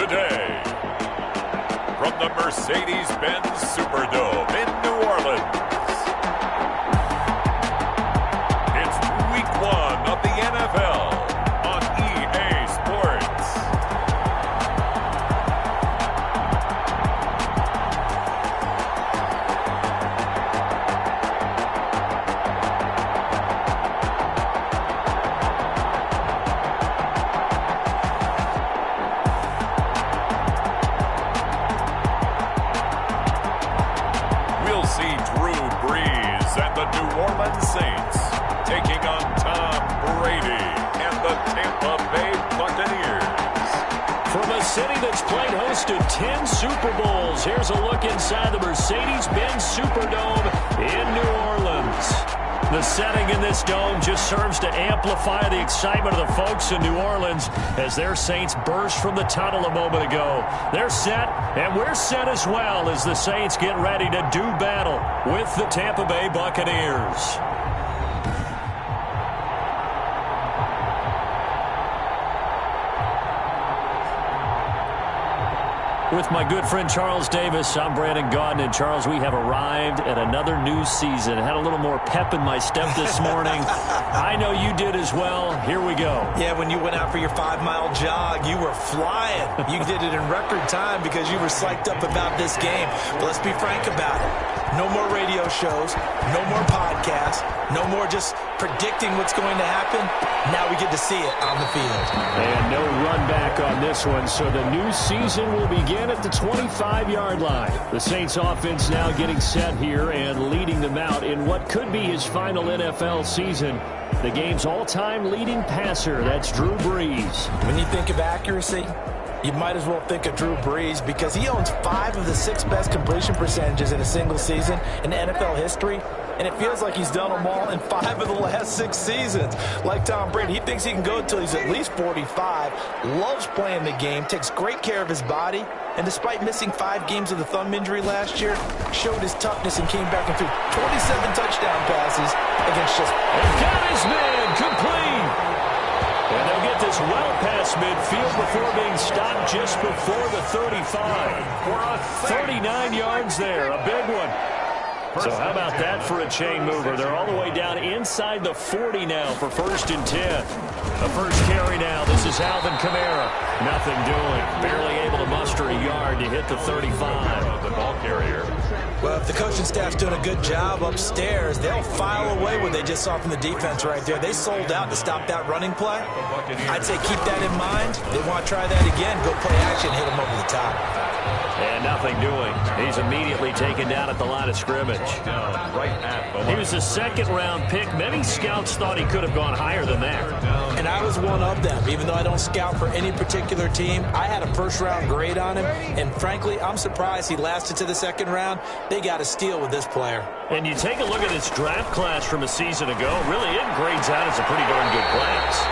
today, from the Mercedes-Benz Superdome in New Orleans, it's Week 1 of the NFL on EA Sports. We'll see Drew Brees and the New Orleans Saints taking on Tom Brady and the Tampa Bay Buccaneers. From a city that's played host to 10 Super Bowls, here's a look inside the Mercedes-Benz Superdome in New Orleans. The setting in this dome just serves to amplify the excitement of the folks in New Orleans as their Saints burst from the tunnel a moment ago. They're set, and we're set as well as the Saints get ready to do battle with the Tampa Bay Buccaneers. With my good friend Charles Davis, I'm Brandon Gaudin. And Charles, we have arrived at another new season. Had a little more pep in my step this morning. I know you did as well. Here we go. Yeah, when you went out for your 5-mile jog, you were flying. You did it in record time because you were psyched up about this game. But let's be frank about it. No more radio shows, no more podcasts, no more just predicting what's going to happen. Now we get to see it on the field. And no run back on this one, so the new season will begin at the 25-yard line. The Saints offense now getting set here and leading them out in what could be his final NFL season. The game's all-time leading passer, that's Drew Brees. When you think of accuracy, you might as well think of Drew Brees because he owns 5 of the 6 best completion percentages in a single season in NFL history. And it feels like he's done them all in 5 of the last 6 seasons. Like Tom Brady, he thinks he can go until he's at least 45, loves playing the game, takes great care of his body, and despite missing 5 games with a thumb injury last year, showed his toughness and came back and threw 27 touchdown passes against just... And got his man complete! And they'll get this well past midfield before being stopped just before the 35. 39 yards there, a big one. So how about that for a chain mover? They're all the way down inside the 40 now for 1st and 10. The first carry now. This is Alvin Kamara. Nothing doing. Barely able to muster a yard to hit the 35 of the ball carrier. Well, if the coaching staff's doing a good job upstairs, they'll file away what they just saw from the defense right there. They sold out to stop that running play. I'd say keep that in mind. They want to try that again. Go play action, hit them over the top. And nothing doing. He's immediately taken down at the line of scrimmage. He was a 2nd-round pick. Many scouts thought he could have gone higher than that. And I was one of them. Even though I don't scout for any particular team, I had a 1st-round grade on him. And frankly, I'm surprised he lasted to the 2nd round. They got a steal with this player. And you take a look at his draft class from a season ago, really it grades out as a pretty darn good class.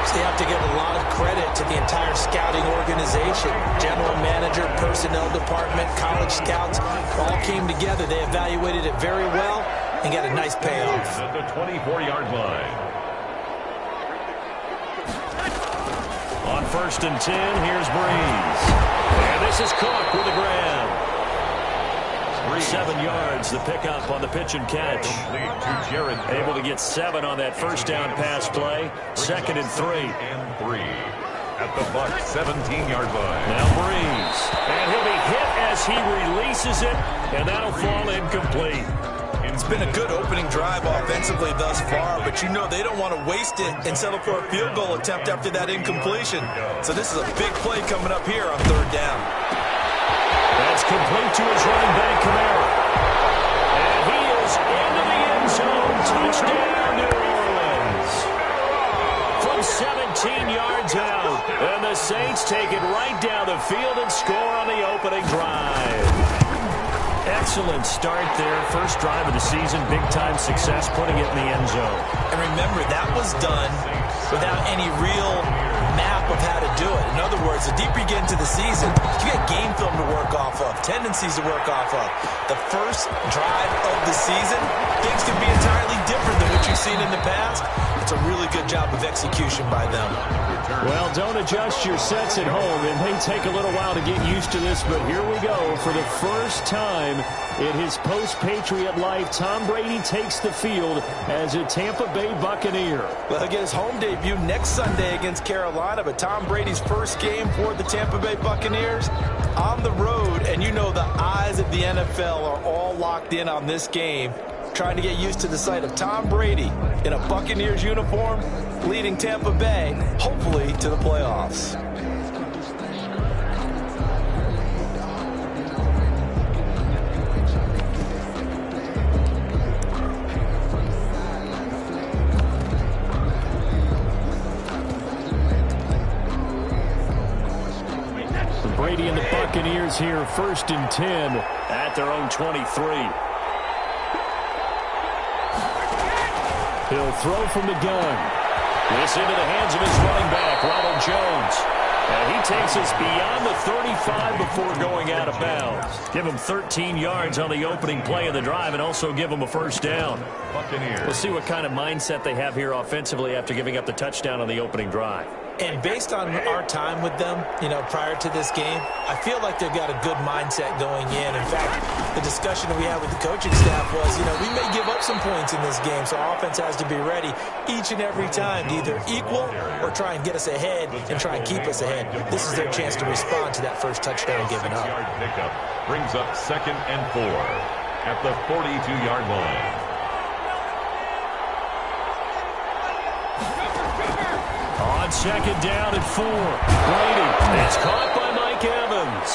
So you have to give a lot of credit to the entire scouting organization. General manager, personnel department, college scouts, all came together. They evaluated it very well and got a nice payoff. At the 24-yard line. On 1st and 10, here's Brees. And this is Cook with a grab. 7 yards, the pickup on the pitch and catch. Able to get 7 on that 1st down pass play. 2nd and 3. At the Bucs 17-yard line. Now Brees. And he'll be hit as he releases it, and that'll fall incomplete. It's been a good opening drive offensively thus far, but you know they don't want to waste it and settle for a field goal attempt after that incompletion. So this is a big play coming up here on 3rd down. That's complete to his running back, Kamara. And he is into the end zone. Touchdown, New Orleans. From 17 yards out. And the Saints take it right down the field and score on the opening drive. Excellent start there. First drive of the season. Big-time success putting it in the end zone. And remember, that was done without any real map of how to do it. In other words, the deeper you get into the season, you get game film to work off of, tendencies to work off of. The first drive of the season, things can be entirely different than what you've seen in the past. It's a really good job of execution by them. Well, don't adjust your sets at home. It may take a little while to get used to this, but here we go. For the first time in his post-Patriot life, Tom Brady takes the field as a Tampa Bay Buccaneer. Well, he'll get his home debut next Sunday against Carolina, but Tom Brady's first game for the Tampa Bay Buccaneers on the road, and you know the eyes of the NFL are all locked in on this game, trying to get used to the sight of Tom Brady in a Buccaneers uniform, leading Tampa Bay, hopefully, to the playoffs. Brady and the Buccaneers here, 1st and 10 at their own 23. He'll throw from the gun. This into the hands of his running back, Ronald Jones. And he takes us beyond the 35 before going out of bounds. Give him 13 yards on the opening play of the drive and also give him a first down. Buccaneers. We'll see what kind of mindset they have here offensively after giving up the touchdown on the opening drive. And based on our time with them, prior to this game, I feel like they've got a good mindset going in. In fact, the discussion that we had with the coaching staff was, we may give up some points in this game, so our offense has to be ready each and every time to either equal or try and get us ahead and try and keep us ahead. This is their chance to respond to that first touchdown given up. Pickup brings up 2nd and 4 at the 42-yard line. On 2nd down at 4. Brady. It's caught by Mike Evans.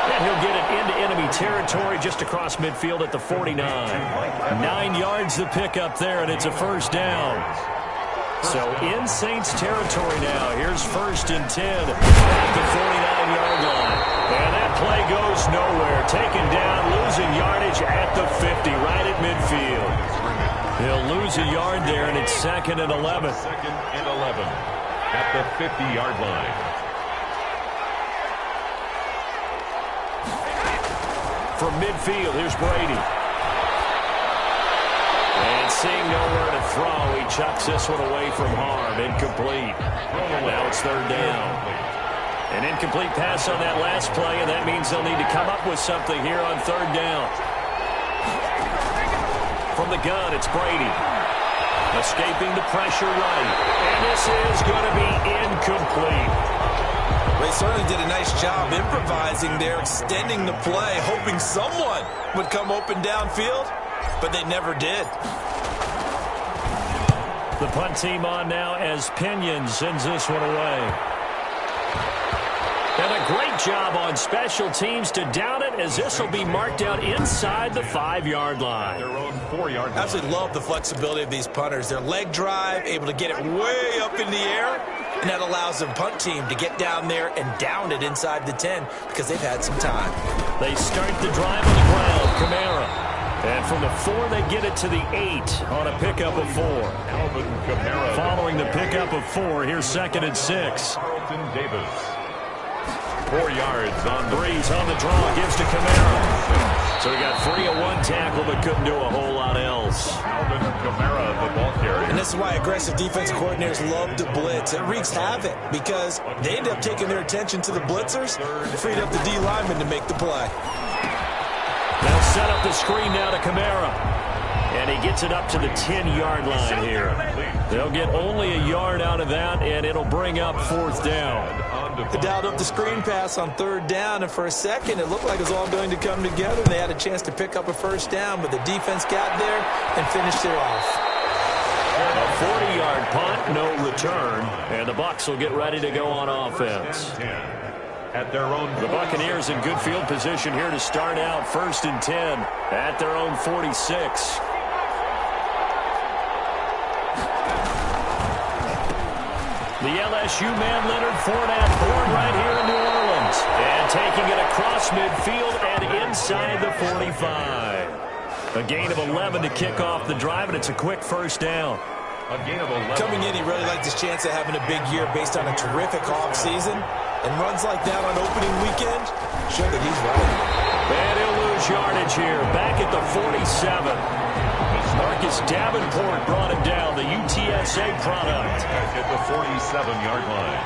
And he'll get it into enemy territory just across midfield at the 49. 9 yards the pickup there, and it's a first down. So in Saints territory now. Here's 1st and 10 at the 49-yard line. And that play goes nowhere. Taken down, losing yardage at the 50, right at midfield. He'll lose a yard there, and it's 2nd and 11. 2nd and 11 at the 50-yard line. From midfield, here's Brady. And seeing nowhere to throw, he chucks this one away from harm. Incomplete. Now it's 3rd down. An incomplete pass on that last play, and that means they'll need to come up with something here on 3rd down. From the gun, it's Brady. Escaping the pressure right. And this is going to be incomplete. They certainly did a nice job improvising there, extending the play, hoping someone would come open downfield, but they never did. The punt team on now as Pinion sends this one away. And a great job on special teams to down it, as this will be marked out inside the 5-yard line. Their own 4-yard line. Absolutely love the flexibility of these punters. Their leg drive, able to get it way up in the air, and that allows the punt team to get down there and down it inside the 10 because they've had some time. They start the drive on the ground. Kamara. And from the 4, they get it to the 8 on a pickup of 4. Alvin Kamara. Following the pickup of 4, here's 2nd and 6. Carlton Davis. 4 yards on Breeze on the draw, gives to Kamara. So he got free of 1 tackle, but couldn't do a whole lot else. Alvin Kamara, the ball carrier. And this is why aggressive defensive coordinators love to blitz. It wreaks havoc because they end up taking their attention to the blitzers, freed up the D lineman to make the play. They'll set up the screen now to Kamara. And he gets it up to the 10-yard line here. They'll get only a yard out of that, and it'll bring up 4th down. They dialed up the screen pass on 3rd down, and for a second it looked like it was all going to come together. They had a chance to pick up a first down, but the defense got there and finished it off. A 40-yard punt, no return, and the Bucs will get ready to go on offense. At their own, the Buccaneers in good field position here to start out 1st and 10 at their own 46. The LSU man, Leonard Fournette, born right here in New Orleans. And taking it across midfield and inside the 45. A gain of 11 to kick off the drive, and it's a quick first down. A gain of 11. Coming in, he really liked his chance of having a big year based on a terrific offseason. And runs like that on opening weekend show that he's right. And he'll lose yardage here, back at the 47. Marcus Davenport brought him down, the UTSA product. At the 47-yard line.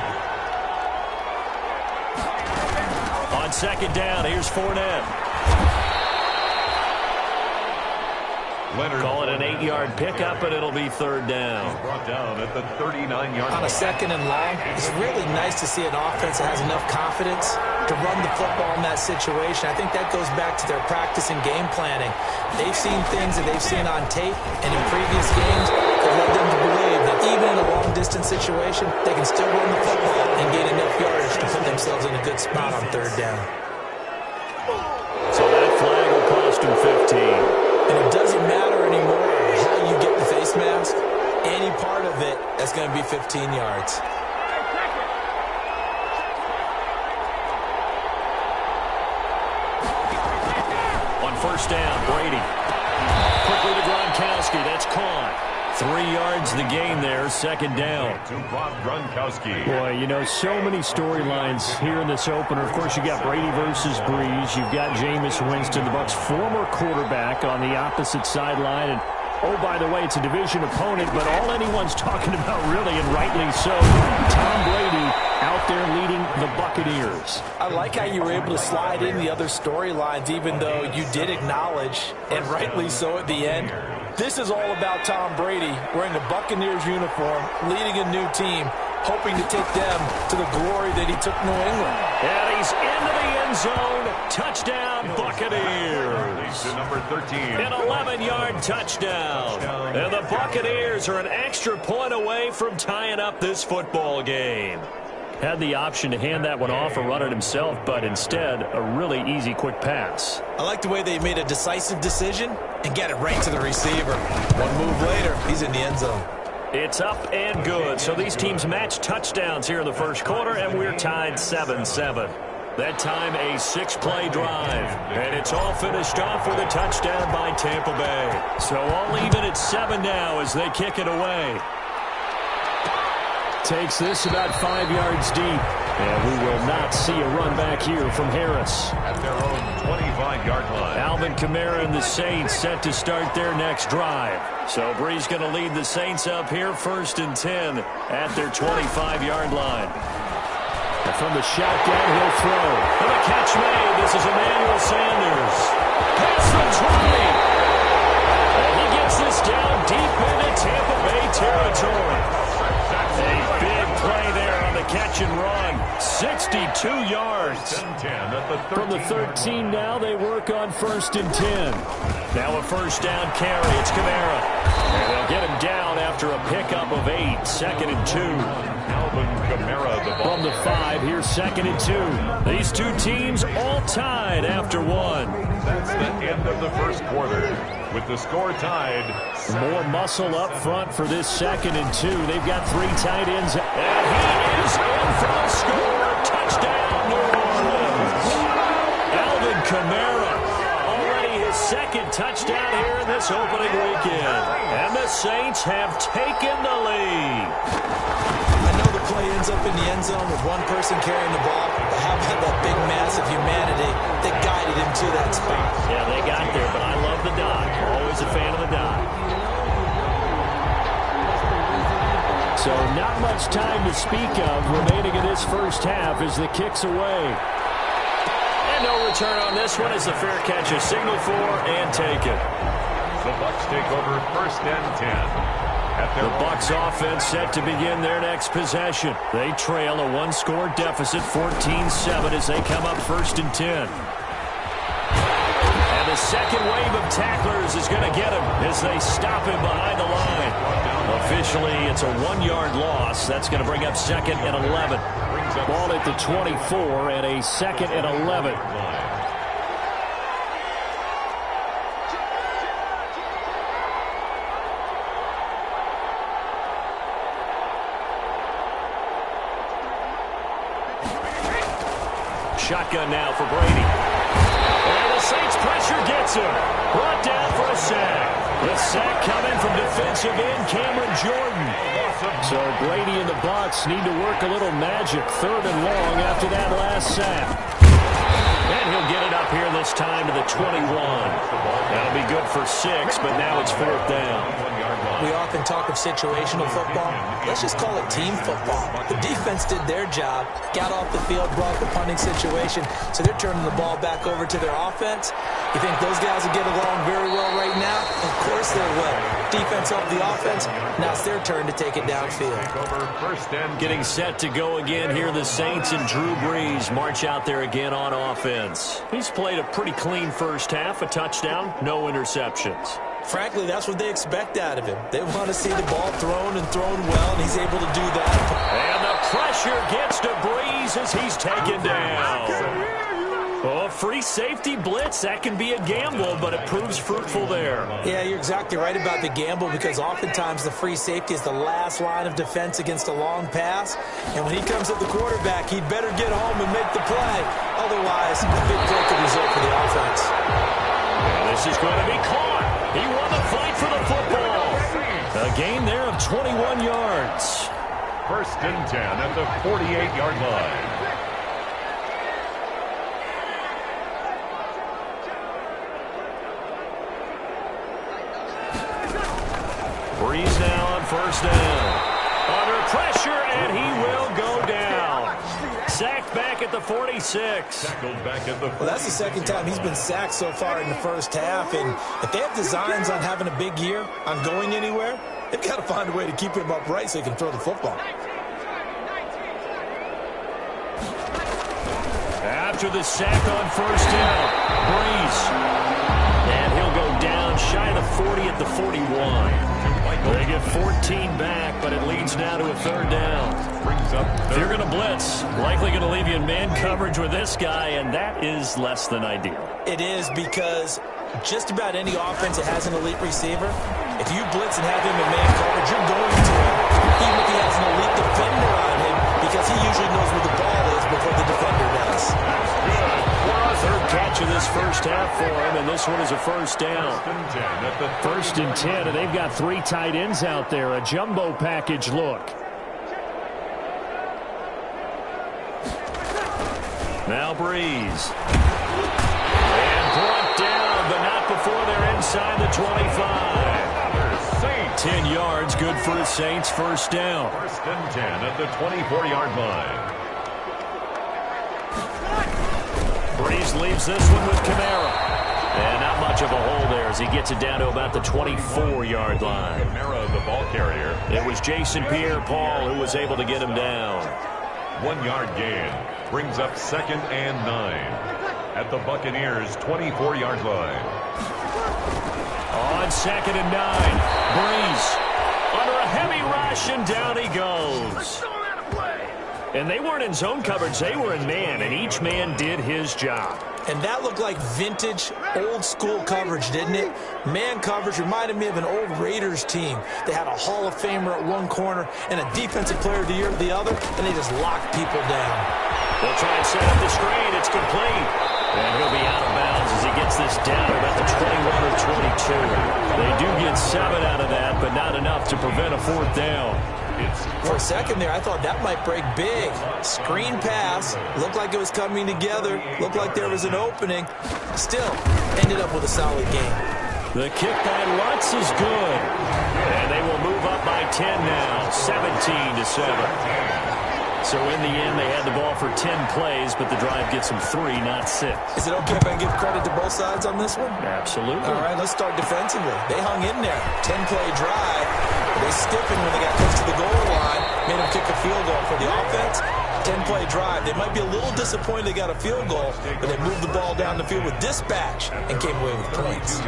On second down, here's Fournette. Leonard Call it an 8-yard pickup, and it'll be third down. brought down at the 39-yard line. On a second and long, it's really nice to see an offense that has enough confidence to run the football in that situation. I think that goes back to their practice and game planning. They've seen things that they've seen on tape and in previous games that led them to believe that even in a long-distance situation, they can still run the football and gain enough yardage to put themselves in a good spot on third down. So that flag will cost him 15. And it doesn't matter anymore how you get the face mask. Any part of it, that's going to be 15 yards. On first down, Brady. Quickly to Gronkowski. That's caught. 3 yards the gain there, second down. To Bob Gronkowski. Boy, you know, so many storylines here in this opener. Of course, you got Brady versus Breeze. You've got Jameis Winston, the Bucs' former quarterback, on the opposite sideline. And, oh, by the way, it's a division opponent, but all anyone's talking about, really, and rightly so, Tom Brady out there leading the Buccaneers. I like how you were able to slide in the other storylines, even though you did acknowledge, and rightly so at the end, this is all about Tom Brady wearing a Buccaneers uniform, leading a new team, hoping to take them to the glory that he took New England. And he's into the end zone. Touchdown, Buccaneers. To number 13. An 11-yard touchdown. And the Buccaneers are an extra point away from tying up this football game. Had the option to hand that one off or run it himself, but instead, a really easy, quick pass. I like the way they made a decisive decision and get it right to the receiver. One move later, he's in the end zone. It's up and good. So these teams match touchdowns here in the first quarter, and we're tied 7-7. That time, a 6-play drive. And it's all finished off with a touchdown by Tampa Bay. So all even at 7 now as they kick it away. Takes this about 5 yards deep. And we will not see a run back here from Harris. At their own 25-yard line. Alvin Kamara and the Saints set to start their next drive. So Breeze going to lead the Saints up here, 1st and 10 at their 25-yard line. And from the shotgun, he'll throw. And the catch made. This is Emmanuel Sanders. Pass the 20. And he gets this down deep into Tampa Bay territory. A big play there on the catch and run. 62 yards. From the 13 now, they work on 1st and 10. Now a first down carry. It's Kamara. And they'll get him down after a pickup of 8. 2nd and 2. Alvin Kamara, the ball. From the 5, here's 2nd and 2. These two teams all tied after 1. That's the end of the first quarter. With the score tied. More muscle up front for this 2nd and 2. They've got 3 tight ends. And he is in for the score. Touchdown, New Orleans. Alvin Kamara. Already his 2nd touchdown here in this opening weekend. And the Saints have taken the lead. I know the play ends up in the end zone with one person carrying the ball, but how about that big mass of humanity that guided him to that spot? Yeah, they got there, but I love the dot. Always a fan of the dot. So not much time to speak of remaining in this first half as the kick's away. And no return on this one as the fair catch is signaled for and taken. The Bucs take over 1st and 10. The Bucs offense set to begin their next possession. They trail a 1-score deficit, 14-7, as they come up 1st and 10. And the second wave of tacklers is going to get him as they stop him behind the line. Officially, it's a 1-yard loss. That's going to bring up 2nd and 11. Ball at the 24 and a 2nd and 11. Shotgun now for Brady. And the Saints pressure gets him. Brought down for a sack. The sack coming from defensive end Cameron Jordan. So Brady and the Bucs need to work a little magic. 3rd and long after that last sack. And he'll get it up here in the this time to the 21. That'll be good for 6, but now it's 4th down. We often talk of situational football. Let's just call it team football. The defense did their job, got off the field, brought the punting situation, so they're turning the ball back over to their offense. You think those guys will get along very well right now? Of course they will. Defense helped the offense. Now it's their turn to take it downfield. Getting set to go again here. The Saints and Drew Brees march out there again on offense. He's played a pretty clean first half, a touchdown, no interceptions. Frankly, that's what they expect out of him. They want to see the ball thrown and thrown well, and he's able to do that. And the pressure gets to Brees as he's taken down. Oh, free safety blitz, that can be a gamble, but it proves fruitful there. Yeah, you're exactly right about the gamble, because oftentimes the free safety is the last line of defense against a long pass. And when he comes at the quarterback, he'd better get home and make the play. Otherwise, a big play could result for the offense. And this is going to be caught. He won the fight for the football. A gain there of 21 yards. 1st and 10 at the 48-yard line. Brees now on 1st down. Under pressure, and he will go down. Sacked back at the 46. Well, that's the second time he's been sacked so far in the first half. And if they have designs on having a big year, on going anywhere, they've got to find a way to keep him upright so he can throw the football. After the sack on 1st down, Brees. And he'll go down shy of the 40 at the 41. They get 14 back, but it leads now to a 3rd down. If you're going to blitz, likely going to leave you in man coverage with this guy, and that is less than ideal. It is, because just about any offense that has an elite receiver, if you blitz and have him in man coverage, you're going to him, even if he has an elite defender on him, because he usually knows where the ball is before the defender does. 3rd catch of this first half for him, and this one is a 1st down. 1st and 10, and they've got 3 tight ends out there. A jumbo package look. Now Brees. And brought down, but not before they're inside the 25. 10 yards, good for the Saints. 1st down. 1st and 10 at the 24-yard line. Brees leaves this one with Kamara. And not much of a hole there as he gets it down to about the 24-yard line. Kamara, the ball carrier. It was Jason Pierre-Paul who was able to get him down. 1-yard gain brings up 2nd and 9 at the Buccaneers' 24-yard line. On 2nd and 9, Brees under a heavy rush, and down he goes. And they weren't in zone coverage, they were in man, and each man did his job. And that looked like vintage, old-school coverage, didn't it? Man coverage reminded me of an old Raiders team. They had a Hall of Famer at one corner and a Defensive Player of the Year at the other, and they just locked people down. They'll try and set up the screen. It's complete. And he'll be out of bounds as he gets this down to about the 21 or 22. They do get 7 out of that, but not enough to prevent a 4th down. For a second there, I thought that might break big. Screen pass. Looked like it was coming together. Looked like there was an opening. Still, ended up with a solid game. The kick by Lutz is good. And they will move up by 10 now, 17-7. So in the end, they had the ball for 10 plays, but the drive gets them 3, not 6. Is it okay if I give credit to both sides on this one? Absolutely. All right, let's start defensively. They hung in there. 10-play drive. They stiffened when they got close to the goal line. Made them kick a field goal for the offense. 10-play drive. They might be a little disappointed they got a field goal, but they moved the ball down the field with dispatch and came away with points.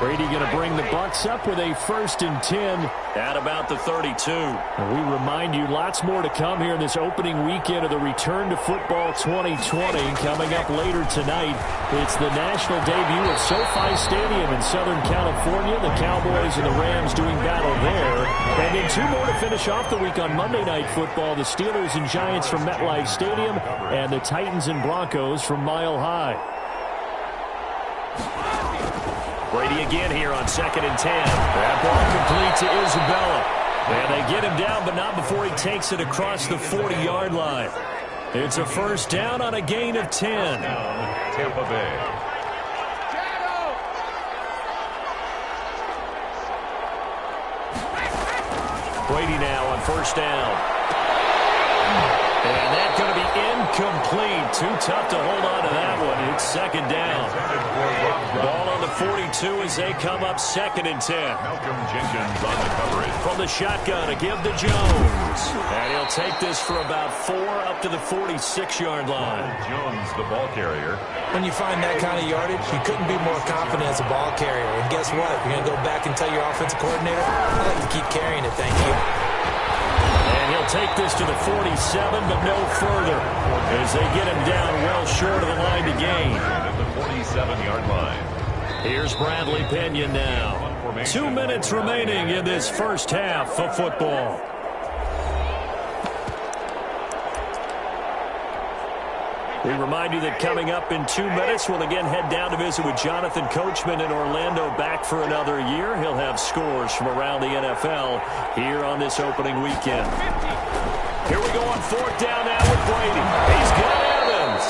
Brady going to bring the Bucs up with a 1st and 10 at about the 32. And we remind you, lots more to come here in this opening weekend of the Return to Football 2020. Coming up later tonight, it's the national debut of SoFi Stadium in Southern California. The Cowboys and the Rams doing battle there. And then 2 more to finish off the week on Monday Night Football. The Steelers and Giants from MetLife Stadium, and the Titans and Broncos from Mile High. Brady again here on 2nd and 10. That ball complete to Isabella. And they get him down, but not before he takes it across the 40-yard line. It's a first down on a gain of 10. Tampa Bay. Brady now on first down. And that's going to be incomplete. Too tough to hold on to that one. It's second down. Ball on the 42 as they come up second and 10. Malcolm Jenkins on the coverage. From the shotgun to give to Jones. And he'll take this for about 4 up to the 46-yard line. Jones, the ball carrier. When you find that kind of yardage, you couldn't be more confident as a ball carrier. And guess what? You're going to go back and tell your offensive coordinator, I'd like to keep carrying it, thank you. And he'll take this to the 47, but no further, as they get him down well short of the line to gain. At the 47-yard line. Here's Bradley Pena now. 2 minutes remaining in this first half of football. We remind you that coming up in 2 minutes, we'll again head down to visit with Jonathan Coachman in Orlando, back for another year. He'll have scores from around the NFL here on this opening weekend. Here we go on fourth down now with Brady. He's got Evans.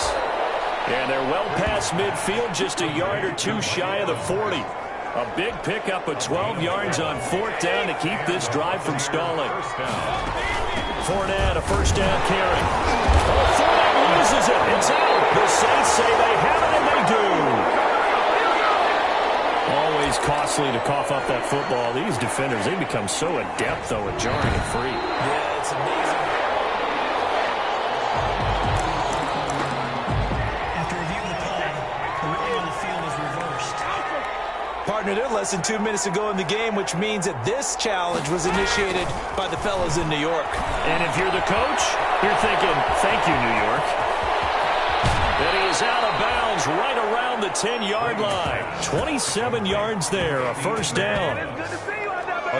And they're well past midfield, just a yard or two shy of the 40. A big pickup of 12 yards on fourth down to keep this drive from stalling. Fournette, a first down carry. Oh, Fournette loses it. It's out. The Saints say they have it, and they do. Always costly to cough up that football. These defenders, they become so adept, though, at jarring it free. Yeah, it's amazing. After review of the play, the ruling on the field is reversed. Partner, they're less than 2 minutes to go in the game, which means that this challenge was initiated by the fellas in New York. And if you're the coach, you're thinking, thank you, New York. And he is out of bounds right around the 10-yard line. 27 yards there, a first down.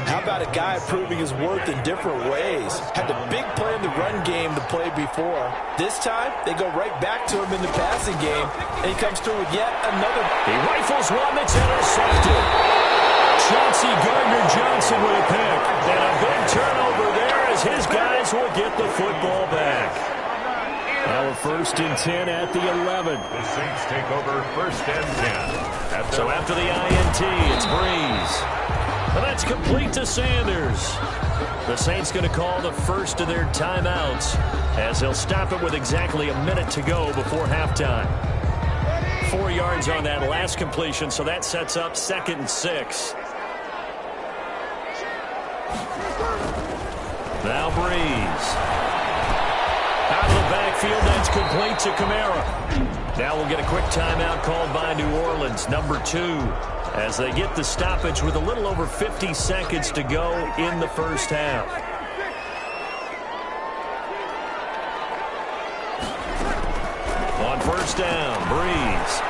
How about a guy proving his worth in different ways? Had the big play in the run game to play before. This time, they go right back to him in the passing game, and he comes through with yet another. He rifles one that's intercepted. Chauncey Gardner-Johnson with a pick. And a big turnover there as his guys will get the football back. Now a first and 10 at the 11. The Saints take over first and 10. So after the INT, it's Breeze. And that's complete to Sanders. The Saints going to call the first of their timeouts as they'll stop it with exactly a minute to go before halftime. 4 yards on that last completion, so that sets up second and 6. Now Breeze. Out of the backfield, that's complete to Kamara. Now we'll get a quick timeout called by New Orleans, number 2, as they get the stoppage with a little over 50 seconds to go in the first half. On first down, Breeze.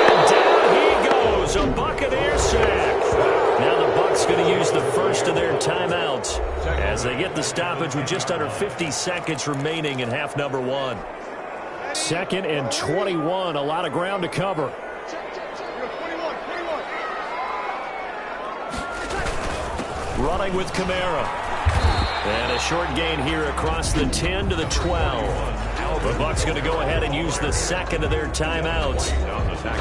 And down he goes, a Buccaneer sack. Now the Bucs going to use the first of their timeouts as they get the stoppage with just under 50 seconds remaining in half number 1. Second and 21, a lot of ground to cover. Running with Kamara. And a short gain here across the 10 to the 12. The Bucs going to go ahead and use the second of their timeouts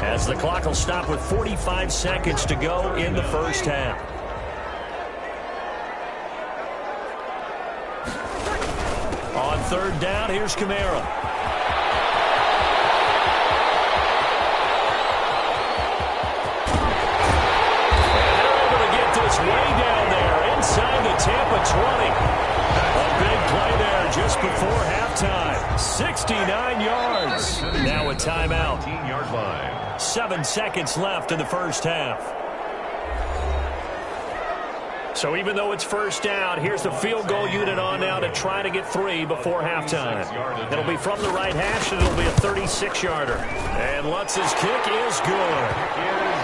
as the clock will stop with 45 seconds to go in the first half. On third down, here's Kamara. Way down there inside the Tampa 20. A big play there just before halftime. 69 yards. Now a timeout. 15-yard line. 7 seconds left in the first half. So even though it's first down, here's the field goal unit on now to try to get 3 before halftime. It'll be from the right hash, and it'll be a 36-yarder. And Lutz's kick is good.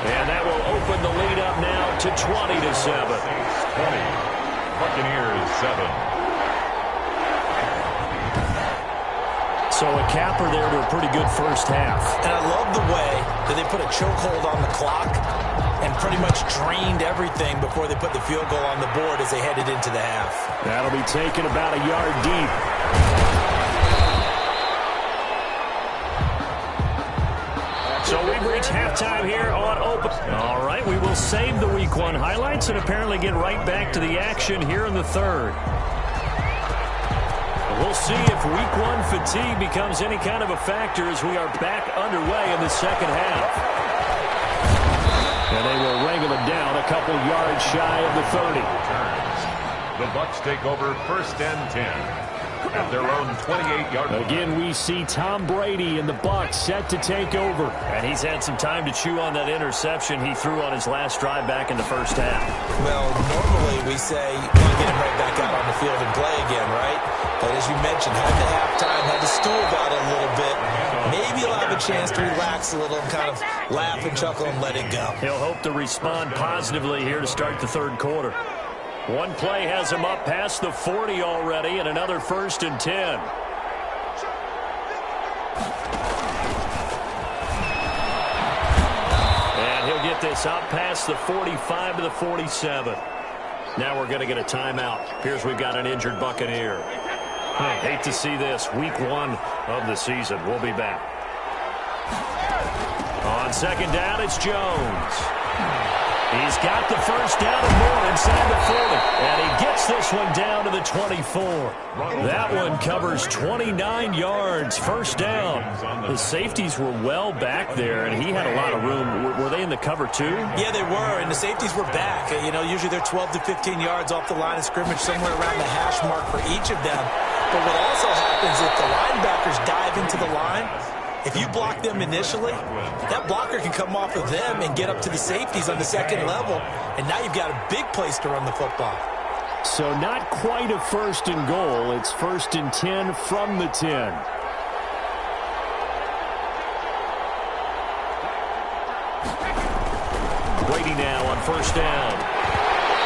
And that will open the lead up now to 20-7. 20. Buccaneers 7. So a capper there to a pretty good first half. And I love the way that they put a chokehold on the clock and pretty much drained everything before they put the field goal on the board as they headed into the half. That'll be taken about a yard deep. So we've reached halftime here on Open. All right, we will save the Week 1 highlights and apparently get right back to the action here in the third. We'll see if Week 1 fatigue becomes any kind of a factor as we are back underway in the second half. And they will wrangle it down a couple yards shy of the 30. The Bucs take over 1st and 10. At their own 28-yard line. Again, we see Tom Brady and the Bucs set to take over. And he's had some time to chew on that interception he threw on his last drive back in the first half. Well, normally we say you want to get him right back out on the field and play again, right? But as you mentioned, had the halftime, had to stool about it a little bit. Maybe he'll have a chance to relax a little and kind of laugh and chuckle and let it go. He'll hope to respond positively here to start the third quarter. One play has him up past the 40 already, and another 1st and 10. And he'll get this up past the 45 to the 47. Now we're going to get a timeout. Here's we've got an injured Buccaneer. I hate to see this. Week 1 of the season. We'll be back. On second down, it's Jones. He's got the first down and more inside the 40. And he gets this one down to the 24. That one covers 29 yards. First down. The safeties were well back there, and he had a lot of room. Were they in the cover too? Yeah, they were, and the safeties were back. You know, usually they're 12 to 15 yards off the line of scrimmage, somewhere around the hash mark for each of them. But what also happens if the linebackers dive into the line, if you block them initially, that blocker can come off of them and get up to the safeties on the second level, and now you've got a big place to run the football. So not quite a 1st and goal. It's 1st and 10 from the 10. Brady now on 1st down.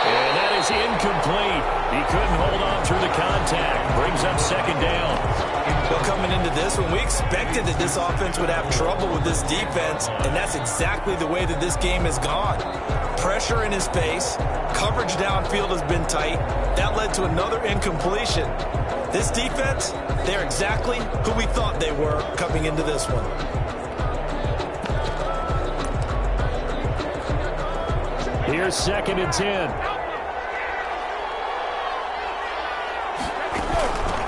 And that is incomplete. He couldn't hold on through the contact. Brings up 2nd down. Well, coming into this one, we expected that this offense would have trouble with this defense, and that's exactly the way that this game has gone. Pressure in his face, coverage downfield has been tight. That led to another incompletion. This defense, they're exactly who we thought they were coming into this one. Here's 2nd and 10.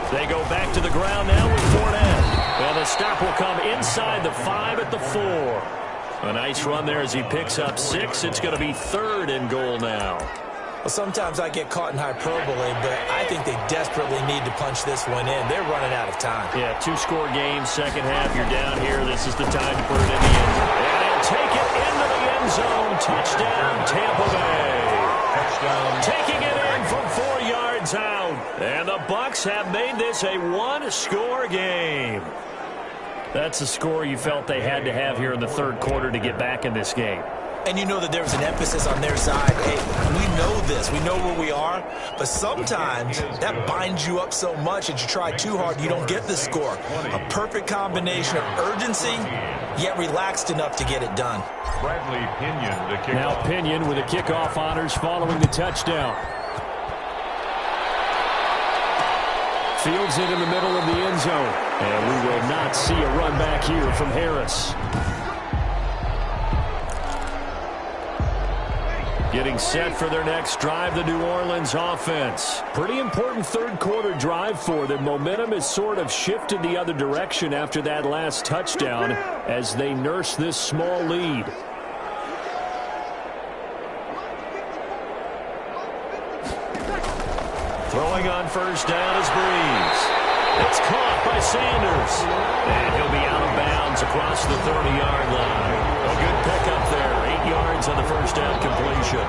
They go back to the ground now with Fournette. And the stop will come inside the 5 at the 4. A nice run there as he picks up 6. It's going to be 3rd and goal now. Well, sometimes I get caught in hyperbole, but I think they desperately need to punch this one in. They're running out of time. Yeah, 2-score game, second half. You're down here. This is the time to put it in the end zone. And he'll take it into the end zone. Touchdown, Tampa Bay. Touchdown. Taking it in from 4 yards out. And the Bucs have made this a 1-score game. That's the score you felt they had to have here in the third quarter to get back in this game. And you know that there was an emphasis on their side. Hey, we know this. We know where we are. But sometimes that binds you up so much that you try too hard, you don't get the score. A perfect combination of urgency, yet relaxed enough to get it done. Bradley Pinion, the kickoff. Now Pinion with the kickoff honors following the touchdown. Fields it in the middle of the end zone. And we will not see a run back here from Harris. Getting set for their next drive, the New Orleans offense. Pretty important third quarter drive for them. Momentum has sort of shifted the other direction after that last touchdown as they nurse this small lead. Throwing on first down is Breeze. It's caught by Sanders. And he'll be out of bounds across the 30-yard line. A good pickup there. 8 yards on the first down completion.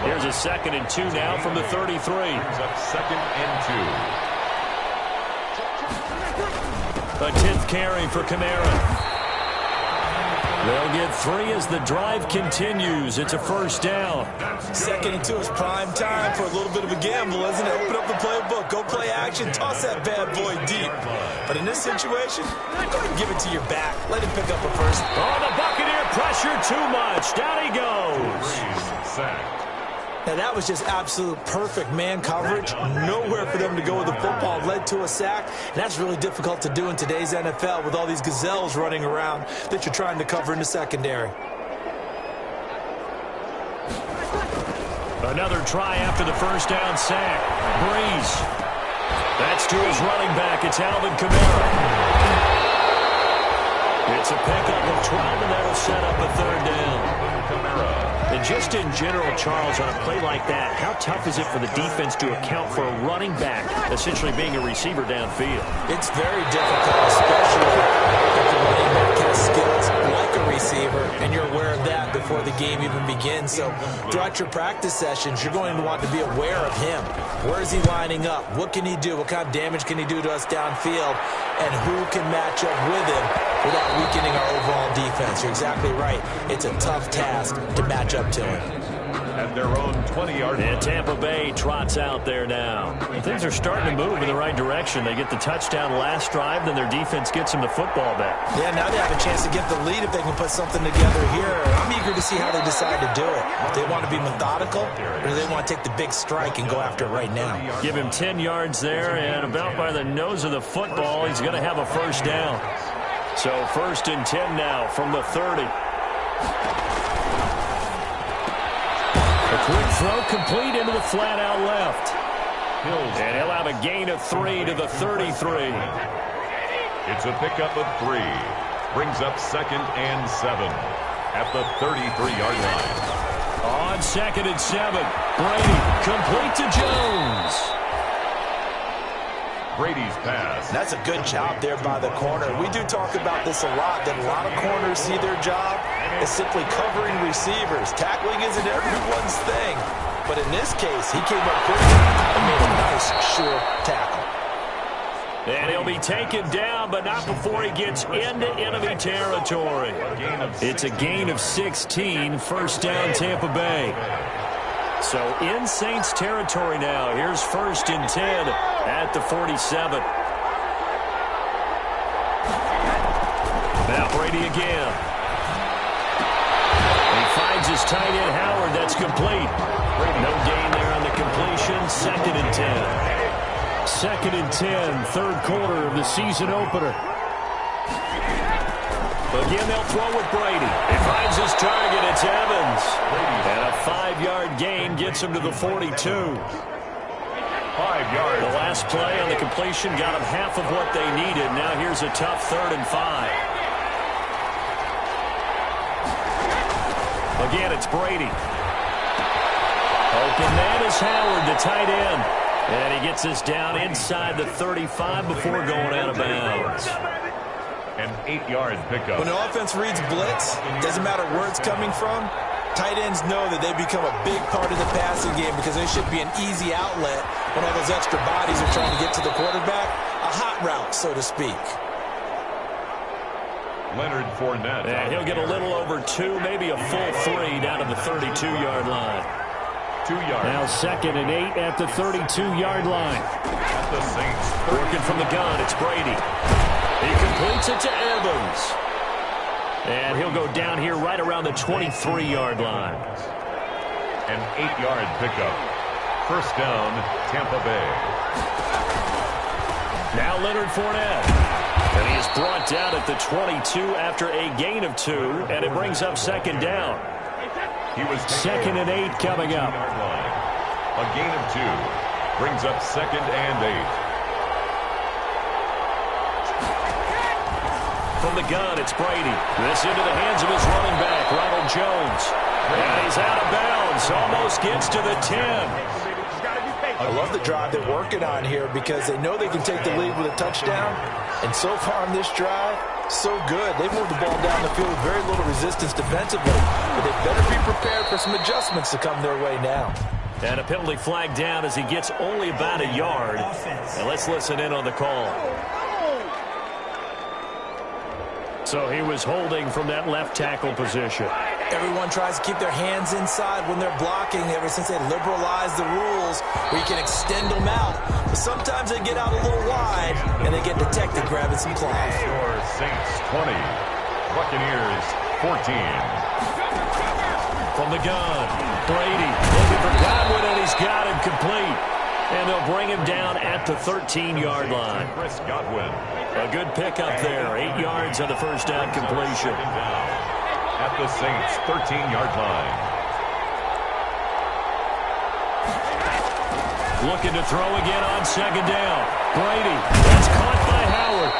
Here's a 2nd and 2 now from the 33. Up 2nd and 2. A 10th carry for Kamara. They'll get 3 as the drive continues. It's a first down. 2nd and 2 is prime time for a little bit of a gamble, isn't it? Open up the playbook, go play action, toss that bad boy deep. But in this situation, go ahead and give it to your back. Let him pick up a first. Oh, the Buccaneer pressure too much. Down he goes. Now, that was just absolute perfect man coverage. Nowhere for them to go with the football. Led to a sack. And that's really difficult to do in today's NFL with all these gazelles running around that you're trying to cover in the secondary. Another try after the first down sack. Breeze. That's to his running back. It's Alvin Kamara. It's a pickup of 12, and that'll set up a third down. And just in general, Charles, on a play like that, how tough is it for the defense to account for a running back essentially being a receiver downfield? It's very difficult, especially if the running back has skills like a receiver, and you're aware of that before the game even begins. So throughout your practice sessions, you're going to want to be aware of him. Where is he lining up? What can he do? What kind of damage can he do to us downfield? And who can match up with him without weakening our overall defense? You're exactly right. It's a tough task to match up to him. At their own 20-yard line. And Tampa Bay trots out there now. Things are starting to move in the right direction. They get the touchdown last drive, then their defense gets them the football back. Yeah, now they have a chance to get the lead if they can put something together here. I'm eager to see how they decide to do it. They want to be methodical, or do they want to take the big strike and go after it right now? Give him 10 yards there, and about by the nose of the football, he's going to have a first down. So 1st and 10 now from the 30. A quick throw complete into the flat out left. And he'll have a gain of 3 to the 33. It's a pickup of 3. Brings up 2nd and 7 at the 33-yard line. On 2nd and 7, Brady complete to Jones. Brady's pass. That's a good job there by the corner. We do talk about this a lot, that a lot of corners see their job as simply covering receivers. Tackling isn't everyone's thing. But in this case, he came up quickly and made a nice, sure tackle. And he'll be taken down, but not before he gets into enemy territory. It's a gain of 16, first down Tampa Bay. So in Saints territory now. Here's 1st and 10 at the 47. Now Brady again. He finds his tight end Howard. That's complete. No gain there on the completion. 2nd and 10. 2nd and 10, third quarter of the season opener. Again, they'll throw with Brady. He finds his target. It's Evans. And a 5-yard gain gets him to the 42. 5 yards. The last play on the completion got them half of what they needed. Now here's a tough 3rd and 5. Again, it's Brady. Open man is Howard, the tight end. And he gets us down inside the 35 before going out of bounds. An 8-yard pickup. When the offense reads blitz, doesn't matter where it's coming from, tight ends know that they become a big part of the passing game because they should be an easy outlet when all those extra bodies are trying to get to the quarterback. A hot route, so to speak. Leonard Fournette. And he'll get a little over 2, maybe a full 3 down to the 32-yard line. 2 yards. Now 2nd and 8 at the 32-yard line. At the Saints. Working from the gun, it's Brady. He completes it to Evans. And he'll go down here right around the 23-yard line. An 8-yard pickup. First down, Tampa Bay. Now Leonard Fournette. And he is brought down at the 22 after a gain of 2, and it brings up 2nd down. He was 2nd and 8 coming up. A gain of 2 brings up 2nd and 8. From the gun, it's Brady. This into the hands of his running back, Ronald Jones. And he's out of bounds. Almost gets to the 10. I love the drive they're working on here because they know they can take the lead with a touchdown. And so far on this drive, so good. They moved the ball down the field with very little resistance defensively. But they better be prepared for some adjustments to come their way now. And a penalty flag down as he gets only about a yard. And let's listen in on the call. So he was holding from that left tackle position. Everyone tries to keep their hands inside when they're blocking ever since they liberalized the rules where you can extend them out. But sometimes they get out a little wide and they get detected grabbing some cloth. Your Saints 20, Buccaneers 14. from the gun. Brady looking for Godwin, and he's got him complete. And they'll bring him down at the 13-yard line. Chris Godwin. A good pickup there. 8 yards on the first down completion. At the Saints' 13-yard line. Looking to throw again on second down. Brady. That's caught by Howard.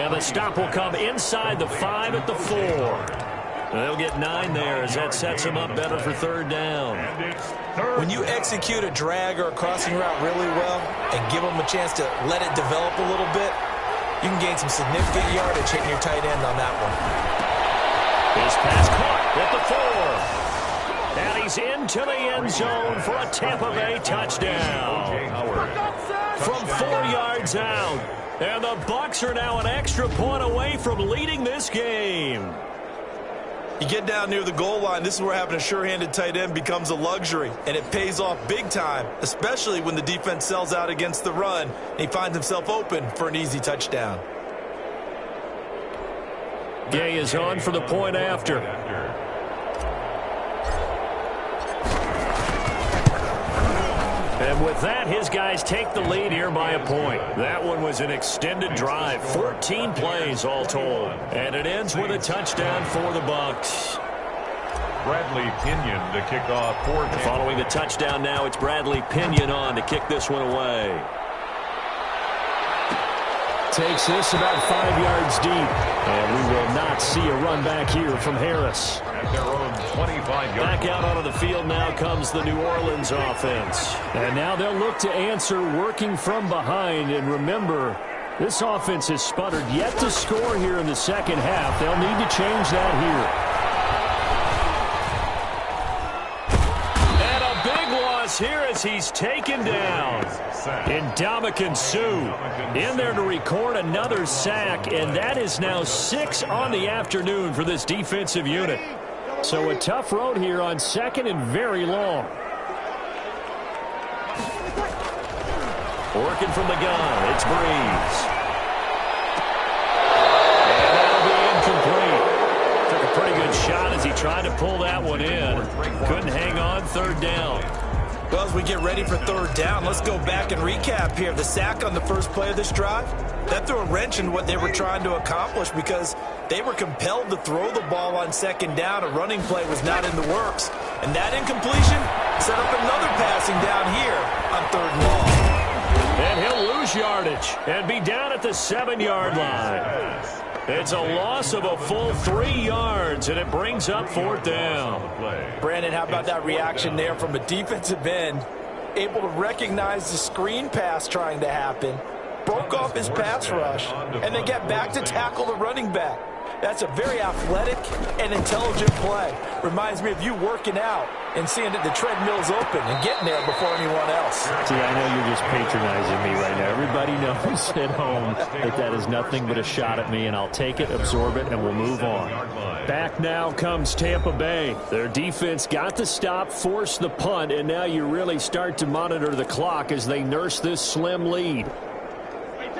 And the stop will come inside the 5 at the 4. They'll get 9 there as that sets them up better for third down. When you execute a drag or a crossing route really well and give them a chance to let it develop a little bit, you can gain some significant yardage hitting your tight end on that one. His pass caught at the 4. And he's into the end zone for a Tampa Bay touchdown. From 4 yards out. And the Bucs are now an extra point away from leading this game. You get down near the goal line, this is where having a sure-handed tight end becomes a luxury, and it pays off big time, especially when the defense sells out against the run, and he finds himself open for an easy touchdown. Gay is on for the point after. And with that, his guys take the lead here by a point. That one was an extended drive, 14 plays all told. And it ends with a touchdown for the Bucs. Bradley Pinion to kick off for Tampa. Following the touchdown now, it's Bradley Pinion on to kick this one away. Takes this about 5 yards deep. And we will not see a run back here from Harris. At their own 25-yard Back out onto the field now comes the New Orleans offense. And now they'll look to answer working from behind. And remember, this offense has sputtered yet to score here in the second half. They'll need to change that here. And a big loss here as he's taken down. Ndamukong Suh in there to record another sack, and that is now 6 on the afternoon for this defensive unit. So a tough road here on second and very long. Working from the gun, it's Breeze. And that'll be incomplete. Took a pretty good shot as he tried to pull that one in. Couldn't hang on, third down. Well, as we get ready for third down, let's go back and recap here. The sack on the first play of this drive, that threw a wrench in what they were trying to accomplish because they were compelled to throw the ball on second down. A running play was not in the works. And that incompletion set up another passing down here on third and long. And he'll lose yardage and be down at the 7-yard line. It's a loss of a full 3 yards, and it brings up fourth down. Brandon, how about that reaction there from a defensive end? Able to recognize the screen pass trying to happen, broke off his pass rush, and then get back to tackle the running back. That's a very athletic and intelligent play. Reminds me of you working out and seeing that the treadmill's open and getting there before anyone else. See, I know you're just patronizing me right now. Everybody knows at home that that is nothing but a shot at me, and I'll take it, absorb it, and we'll move on. Back now comes Tampa Bay. Their defense got the stop, forced the punt, and now you really start to monitor the clock as they nurse this slim lead.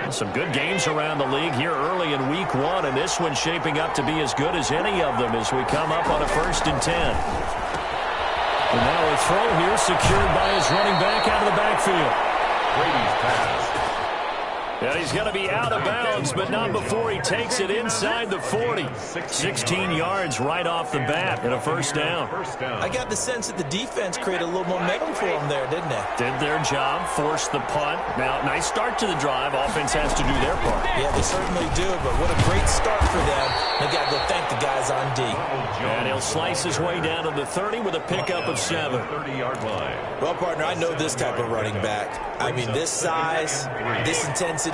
Some good games around the league here early in week 1, and this one's shaping up to be as good as any of them as we come up on a 1st and 10. And now a throw here secured by his running back out of the backfield. Brady's pass. And he's going to be out of bounds, but not before he takes it inside the 40. 16 yards right off the bat and a first down. I got the sense that the defense created a little momentum for them there, didn't they? Did their job, forced the punt. Now, nice start to the drive. Offense has to do their part. Yeah, they certainly do, but what a great start for them. They got to go thank the guys on D. And he'll slice his way down to the 30 with a pickup of 7. 30-yard line. Well, partner, I know this type of running back. I mean, this size, this intensity,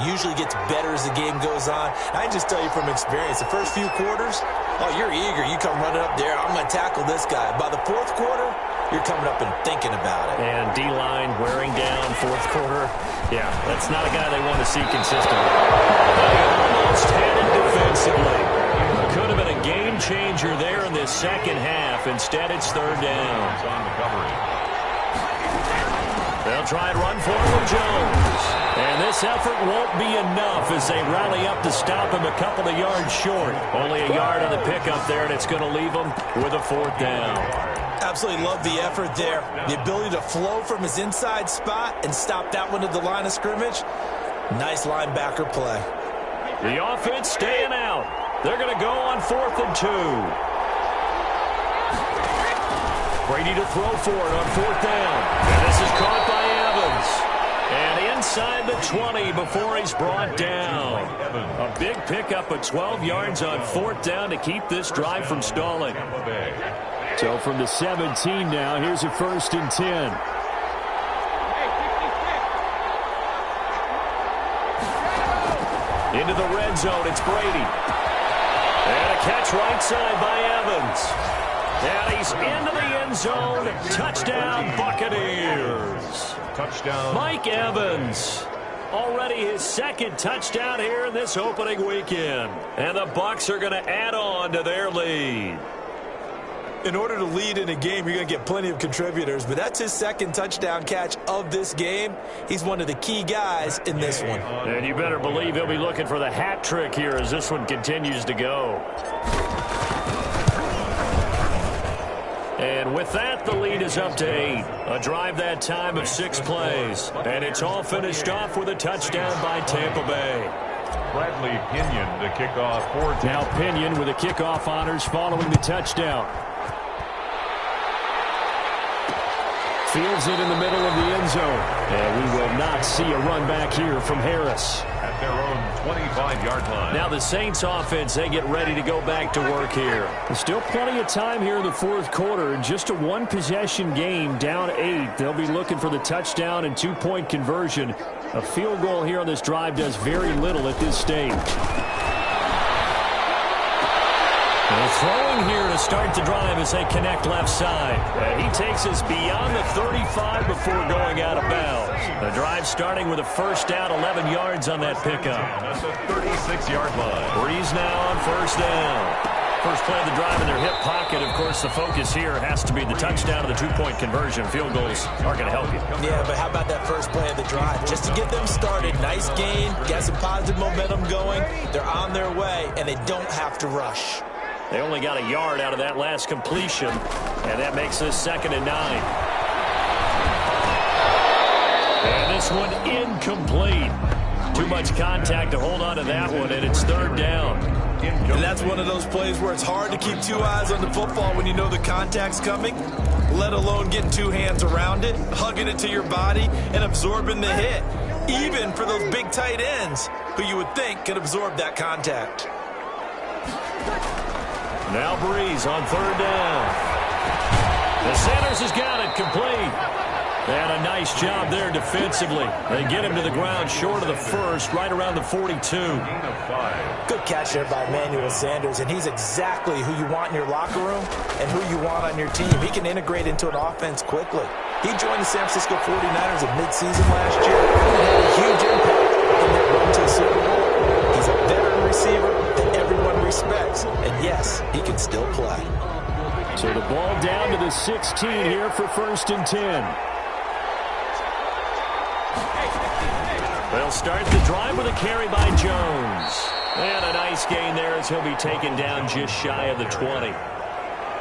usually gets better as the game goes on. I can just tell you from experience, the first few quarters, oh, you're eager. You come running up there, I'm going to tackle this guy. By the fourth quarter, you're coming up and thinking about it. And D-line wearing down fourth quarter. Yeah, that's not a guy they want to see consistently. They almost had it defensively. Could have been a game changer there in this second half. Instead, it's third down. On the coverage. They'll try and run for it with Jones. And this effort won't be enough as they rally up to stop him a couple of yards short. Only a yard on the pickup there, and it's going to leave him with a 4th down. Absolutely love the effort there. The ability to flow from his inside spot and stop that one at the line of scrimmage. Nice linebacker play. The offense staying out. They're going to go on 4th and 2. Brady to throw for it on 4th down. And this is caught by Evans. And inside the 20 before he's brought down. A big pickup of 12 yards on 4th down to keep this drive from stalling. So from the 17 now, here's a 1st and 10. Into the red zone, it's Brady. And a catch right side by Evans. And he's into the end zone. Touchdown, Buccaneers. Touchdown. Mike Evans. Already his 2nd touchdown here in this opening weekend. And the Bucs are going to add on to their lead. In order to lead in a game, you're going to get plenty of contributors, but that's his 2nd touchdown catch of this game. He's one of the key guys in this one. And you better believe he'll be looking for the hat trick here as this one continues to go. And with that, the lead is up to 8. A drive that time of 6 plays. And it's all finished off with a touchdown by Tampa Bay. Bradley Pinion to kick off for Tampa. Now Pinion with the kickoff honors following the touchdown. Fields it in the middle of the end zone. And we will not see a run back here from Harris. At their own 25-yard line. Now the Saints offense, they get ready to go back to work here. There's still plenty of time here in the 4th quarter. Just a 1-possession game, down 8. They'll be looking for the touchdown and 2-point conversion. A field goal here on this drive does very little at this stage. And throwing here to start the drive as they connect left side. And he takes us beyond the 35 before going out of bounds. The drive starting with a 1st down, 11 yards on that pickup. That's a 36-yard line. Breeze now on 1st down. First play of the drive in their hip pocket. Of course, the focus here has to be the touchdown and the 2-point conversion. Field goals are going to help you. Yeah, but how about that first play of the drive? Just to get them started, nice gain, got some positive momentum going. They're on their way, and they don't have to rush. They only got a yard out of that last completion, and that makes this 2nd and 9. And this one incomplete. Too much contact to hold on to that one, and it's 3rd down. And that's one of those plays where it's hard to keep 2 eyes on the football when you know the contact's coming, let alone getting 2 hands around it, hugging it to your body, and absorbing the hit, even for those big tight ends who you would think could absorb that contact. Now Breeze on 3rd down. The Sanders has got it complete. And a nice job there defensively. They get him to the ground short of the 1st, right around the 42. Good catch there by Emmanuel Sanders, and he's exactly who you want in your locker room and who you want on your team. He can integrate into an offense quickly. He joined the San Francisco 49ers at midseason last year and had a huge impact in their run to the Super Bowl. He's a veteran receiver that everyone respects, and yes, he can still play. So the ball down to the 16 here for 1st and 10. They'll start the drive with a carry by Jones. And a nice gain there as he'll be taken down just shy of the 20.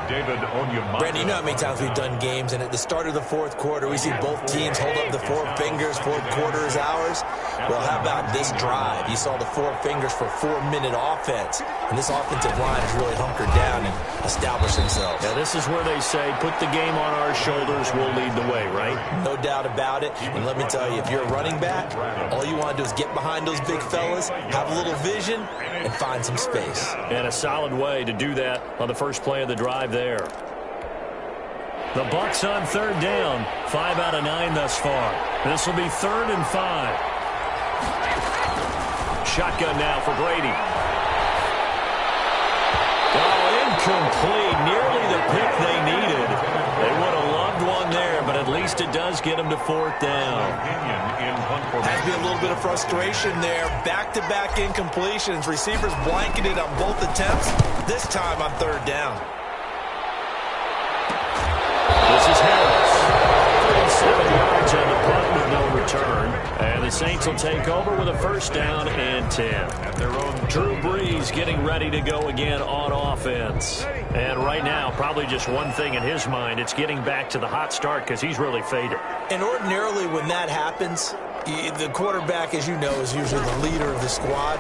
David Onyemata. Brandon, you know how many times we've done games, and at the start of the 4th quarter, we see both teams hold up the 4 fingers, 4th quarter is ours. Well, how about this drive? You saw the 4 fingers for 4-minute offense, and this offensive line has really hunkered down and established themselves. Now, this is where they say, put the game on our shoulders, we'll lead the way, right? No doubt about it, and let me tell you, if you're a running back, all you want to do is get behind those big fellas, have a little vision, and find some space. And a solid way to do that on the first play of the drive there. The Bucs on 3rd down, 5 out of 9 thus far. This will be 3rd and 5. Shotgun now for Brady. Oh, incomplete. Nearly the pick they needed. They would have loved one there, but at least it does get them to 4th down. Has been a little bit of frustration there. Back-to-back incompletions. Receivers blanketed on both attempts, this time on 3rd down. This is Harris. 37 yards on the punt. return. And the Saints will take over with a first down and 10. At their own Drew Brees getting ready to go again on offense. And right now, probably just one thing in his mind. It's getting back to the hot start because he's really faded. And ordinarily when that happens, the quarterback, as you know, is usually the leader of the squad.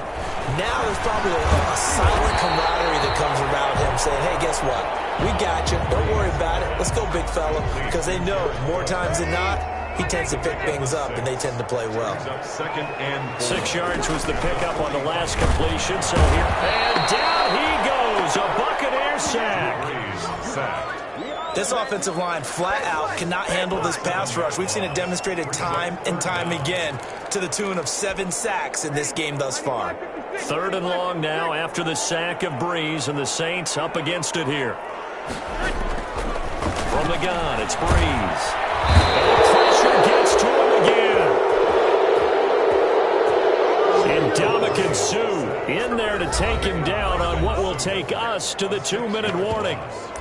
Now there's probably a silent camaraderie that comes around him saying, hey, guess what? We got you. Don't worry about it. Let's go, big fella. Because they know more times than not, he tends to pick things up, and they tend to play well. 6 yards was the pickup on the last completion. So here, and down he goes. A Buccaneer sack. This offensive line flat out cannot handle this pass rush. We've seen it demonstrated time and time again to the tune of 7 sacks in this game thus far. 3rd and long now after the sack of Brees, and the Saints up against it here. From the gun, it's Brees. And pressure gets to him again. And Ndamukong Suh in there to take him down on what will take us to the 2-minute warning.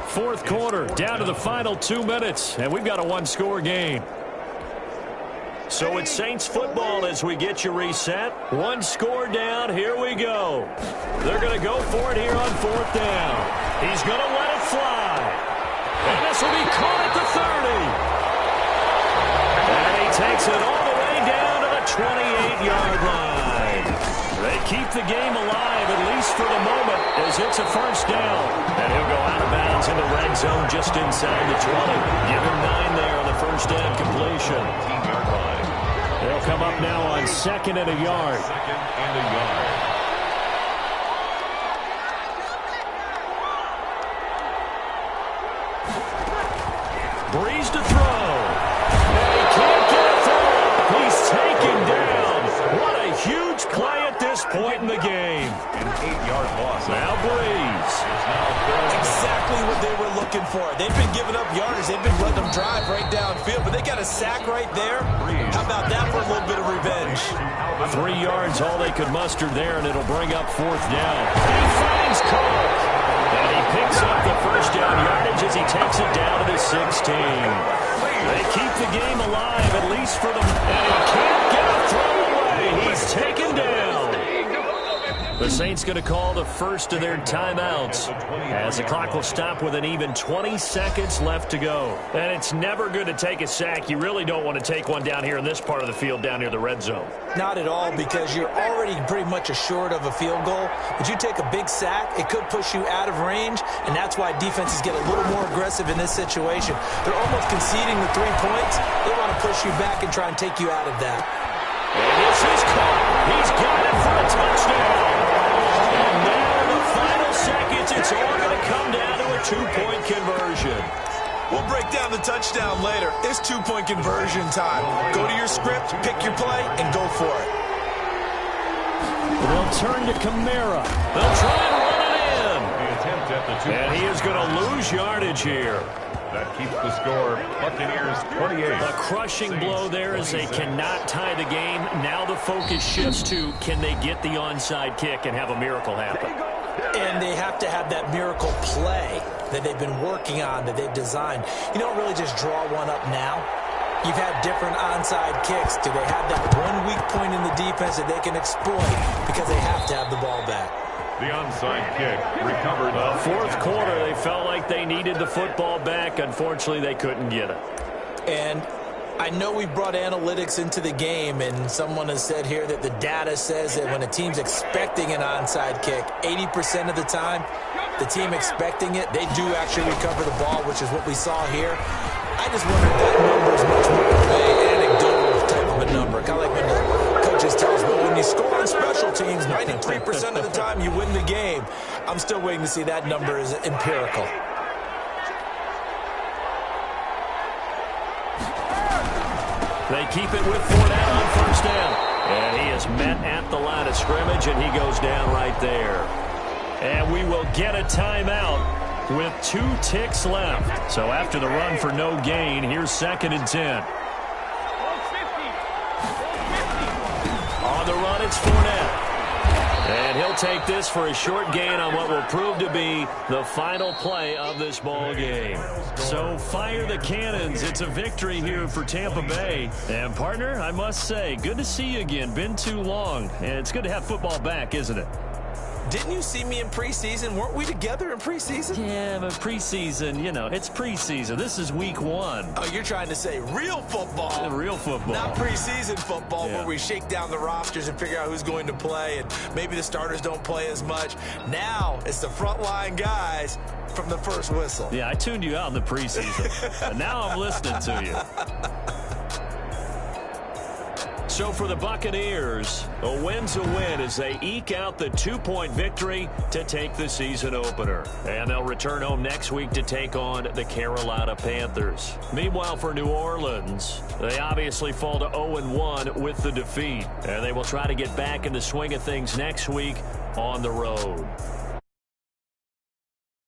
4th quarter, down to the final 2 minutes, and we've got a 1-score game. So it's Saints football as we get you reset. 1 score down, here we go. They're going to go for it here on 4th down. He's going to let it fly. And this will be caught at the 30. And he takes it all the way down to the 28-yard line. They keep the game alive, at least for the moment, as it's a first down. And he'll go out of bounds in the red zone just inside the 20. Give him 9 there on the first down completion. 18-yard line. They'll come up now on 2nd and a yard. 2nd and a yard. Brees to throw. And he can't get it through. He's taken down. What a huge play at this point in the game. An 8-yard loss. Now Brees. Exactly what they were looking for. They've been giving up yardage. They've been letting them drive right downfield, but they got a sack right there. How about that for a little bit of revenge? 3 yards, all they could muster there, and it'll bring up 4th down. He finds Cole. And he picks up the first down yardage as he takes it down to the 16. They keep the game alive, at least for them. And he can't get a throw away. He's taken down. The Saints going to call the first of their timeouts as the clock will stop with an even 20 seconds left to go. And it's never good to take a sack. You really don't want to take one down here in this part of the field down near the red zone. Not at all, because you're already pretty much assured of a field goal. But you take a big sack, it could push you out of range, and that's why defenses get a little more aggressive in this situation. They're almost conceding the 3 points. They want to push you back and try and take you out of that. And this is caught. He's got it for a touchdown. And now in the final seconds, it's all going to come down to a 2-point conversion. We'll break down the touchdown later. It's 2-point conversion time. Go to your script, pick your play, and go for it. They'll turn to Kamara. They'll try and run it in. The attempt at the 2. And he is going to lose yardage here. That keeps the score. Buccaneers 28. A crushing blow there as they cannot tie the game. Now the focus shifts to, can they get the onside kick and have a miracle happen? And they have to have that miracle play that they've been working on, that they've designed. You don't really just draw one up now. You've had different onside kicks. Do they have that one weak point in the defense that they can exploit because they have to have the ball back? The onside kick recovered. 4th quarter, they felt like they needed the football back. Unfortunately, they couldn't get it. And I know we brought analytics into the game, and someone has said here that the data says that when a team's expecting an onside kick, 80% of the time, the team expecting it, they do actually recover the ball, which is what we saw here. I just wonder if that number is much more of an anecdotal type of a number. Kind of like when the coaches tell us, well, when you score on special teams, 93% of the time you win the game. I'm still waiting to see that number is empirical. They keep it with Fournette on first down. And he is met at the line of scrimmage, and he goes down right there. And we will get a timeout with 2 ticks left. So after the run for no gain, here's 2nd and 10. On the run, it's Fournette. And he'll take this for a short gain on what will prove to be the final play of this ball game. So fire the cannons. It's a victory here for Tampa Bay. And partner, I must say, good to see you again. Been too long. And it's good to have football back, isn't it? Didn't you see me in preseason? Weren't we together in preseason? Yeah, but preseason, you know, it's preseason. This is week 1. Oh, you're trying to say real football. Real football. Not preseason football where we shake down the rosters and figure out who's going to play, and maybe the starters don't play as much. Now it's the frontline guys from the first whistle. Yeah, I tuned you out in the preseason. And now I'm listening to you. So for the Buccaneers, a win's a win as they eke out the 2-point victory to take the season opener. And they'll return home next week to take on the Carolina Panthers. Meanwhile, for New Orleans, they obviously fall to 0-1 with the defeat. And they will try to get back in the swing of things next week on the road.